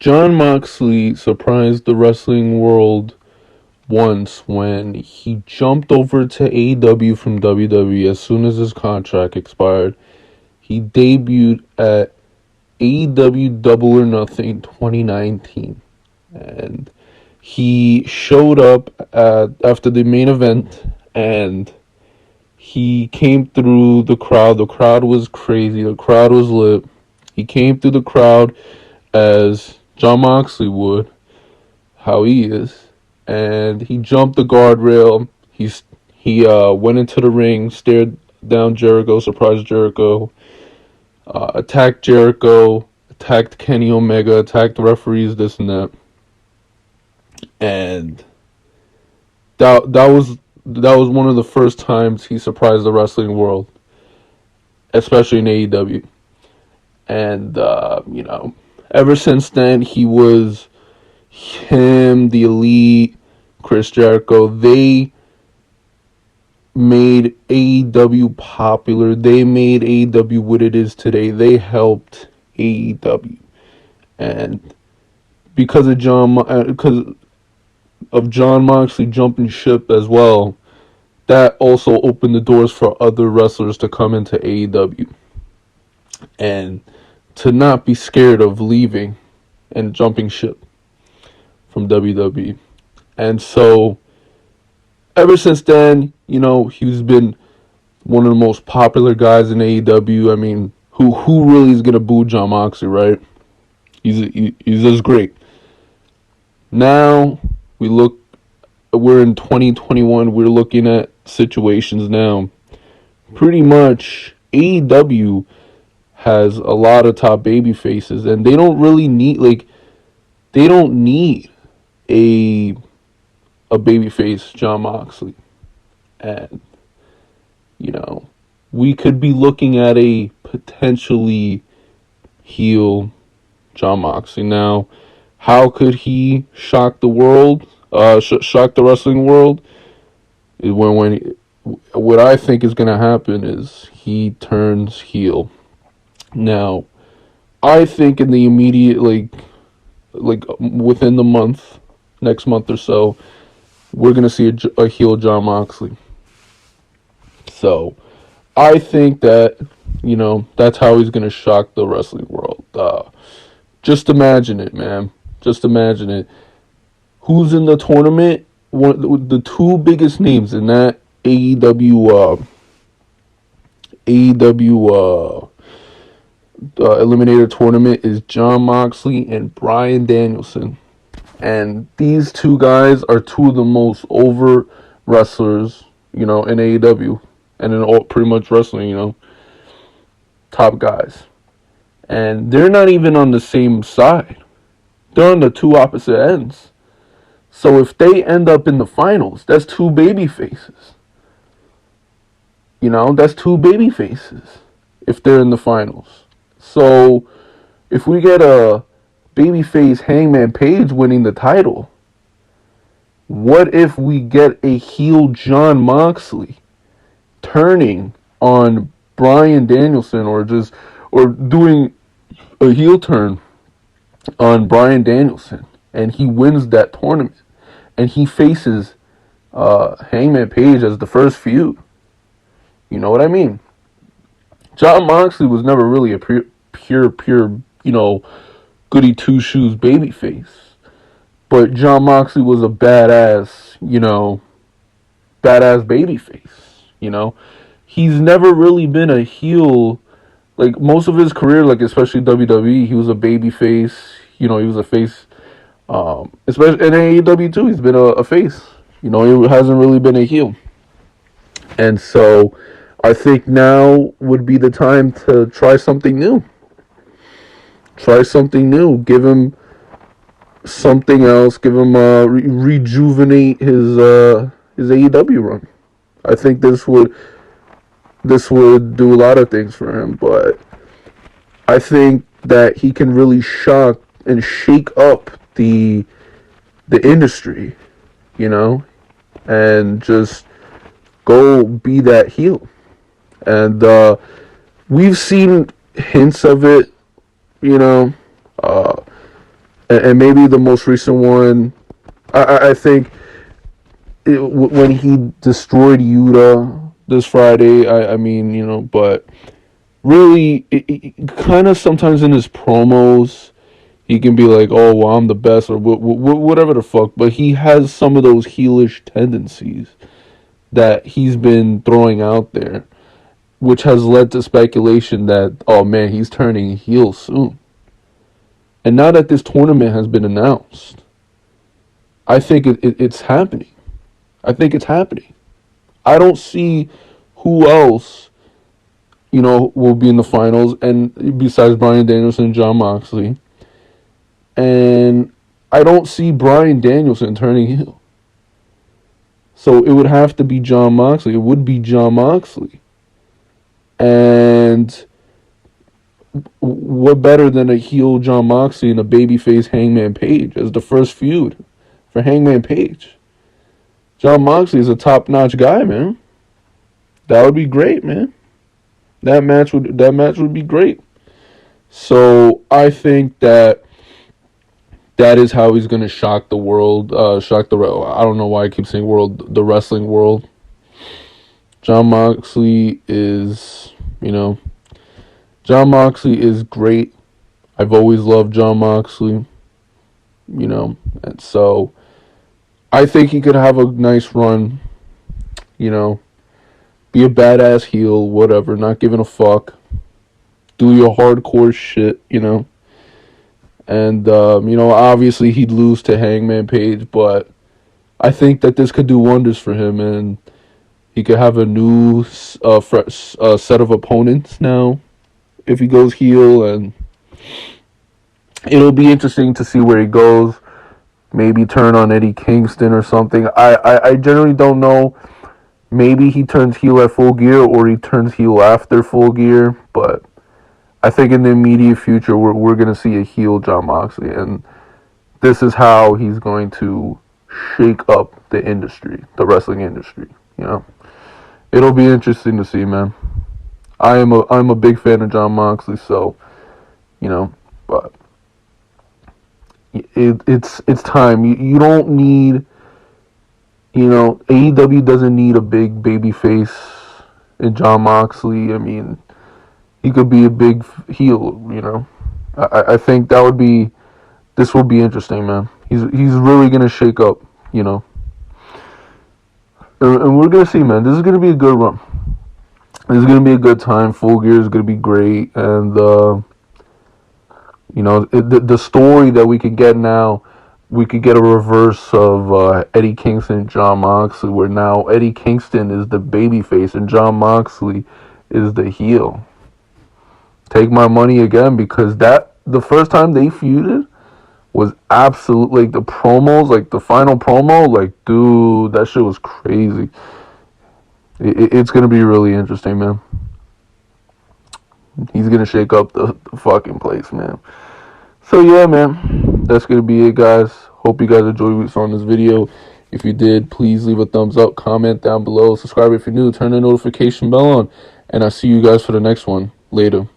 Jon Moxley surprised the wrestling world once when he jumped over to AEW from WWE as soon as his contract expired. He debuted at AEW Double or Nothing 2019. And he showed up after the main event, and he came through the crowd. The crowd was crazy. The crowd was lit. He came through the crowd as Jon Moxley would, how he is, and he jumped the guardrail. He went into the ring, stared down Jericho, surprised Jericho, attacked Jericho, attacked Kenny Omega, attacked the referees, this and that, and that was one of the first times he surprised the wrestling world, especially in AEW. And ever since then, he was him, the Elite, Chris Jericho. They made AEW popular. They made AEW what it is today. They helped AEW, and because of Jon Moxley jumping ship as well, that also opened the doors for other wrestlers to come into AEW and to not be scared of leaving and jumping ship from WWE. And so ever since then, he's been one of the most popular guys in AEW. I mean, who really is gonna boo Jon Moxley, right? He's just great. Now we're in 2021. We're looking at situations now. Pretty much, AEW has a lot of top baby faces, and they don't really need a baby face Jon Moxley. And we could be looking at a potentially heel Jon Moxley. Now, how could he shock the world? Shock the wrestling world? What I think is going to happen is he turns heel. Now, I think in the immediate, within the month, next month or so, we're going to see a heel Jon Moxley. So, I think that, that's how he's going to shock the wrestling world. Just imagine it, man. Just imagine it. Who's in the tournament? The two biggest names in that AEW Eliminator tournament is Jon Moxley and Bryan Danielson. And these two guys are two of the most over wrestlers, in AEW and in pretty much wrestling, top guys. And they're not even on the same side. They're on the two opposite ends. So if they end up in the finals, that's two baby faces. That's two baby faces if they're in the finals. So if we get a babyface Hangman Page winning the title, what if we get a heel Jon Moxley turning on Bryan Danielson, or doing a heel turn on Bryan Danielson, and he wins that tournament, and he faces Hangman Page as the first feud? You know what I mean? Jon Moxley was never really a pure, goody two-shoes babyface. But Jon Moxley was a badass babyface, He's never really been a heel. Like, most of his career, especially WWE, he was a babyface. He was a face. Especially in AEW too, he's been a face. He hasn't really been a heel. And so, I think now would be the time to try something new. Give him something else. Give him rejuvenate his AEW run. I think this would do a lot of things for him. But I think that he can really shock and shake up the industry, and just go be that heel. And we've seen hints of it, And maybe the most recent one, I think when he destroyed Yuta this Friday. I mean, but really, kind of sometimes in his promos, he can be like, "Oh, well, I'm the best," or whatever the fuck. But he has some of those heelish tendencies that he's been throwing out there, which has led to speculation that, oh man, he's turning heel soon. And now that this tournament has been announced, I think it's happening. I think it's happening. I don't see who else, will be in the finals, and besides Bryan Danielson and Jon Moxley. And I don't see Bryan Danielson turning heel. So it would have to be Jon Moxley. It would be Jon Moxley. And what better than a heel Jon Moxley and a babyface Hangman Page as the first feud for Hangman Page? Jon Moxley is a top-notch guy, man. That would be great, man. That match would be great. So I think that is how he's going to shock the world. I don't know why I keep saying world, the wrestling world. Jon Moxley is, Jon Moxley is great. I've always loved Jon Moxley, and so I think he could have a nice run, be a badass heel, whatever, not giving a fuck. Do your hardcore shit, And, obviously he'd lose to Hangman Page, but I think that this could do wonders for him, and he could have a new fresh set of opponents now if he goes heel, and it'll be interesting to see where he goes. Maybe turn on Eddie Kingston or something. I generally don't know. Maybe he turns heel at Full Gear, or he turns heel after Full Gear, but I think in the immediate future we're going to see a heel Jon Moxley, and this is how he's going to shake up the industry, the wrestling industry, It'll be interesting to see, man. I'm a big fan of Jon Moxley, so, but it's time. You don't need, AEW doesn't need a big baby face in Jon Moxley. I mean, he could be a big heel, I think this will be interesting, man. He's really going to shake up, And we're going to see, man. This is going to be a good run. This is going to be a good time. Full Gear is going to be great. And, the story that we could get now, we could get a reverse of Eddie Kingston and Jon Moxley, where now Eddie Kingston is the babyface and Jon Moxley is the heel. Take my money again, because the first time they feuded was absolutely, like, the promos, like the final promo, like, dude, that shit was crazy. It's gonna be really interesting, man. He's gonna shake up the fucking place, man. So yeah, man, that's gonna be it, guys. Hope you guys enjoyed what you saw in this video. If you did, please leave a thumbs up, comment down below, subscribe if you're new, turn the notification bell on, and I'll see you guys for the next one. Later.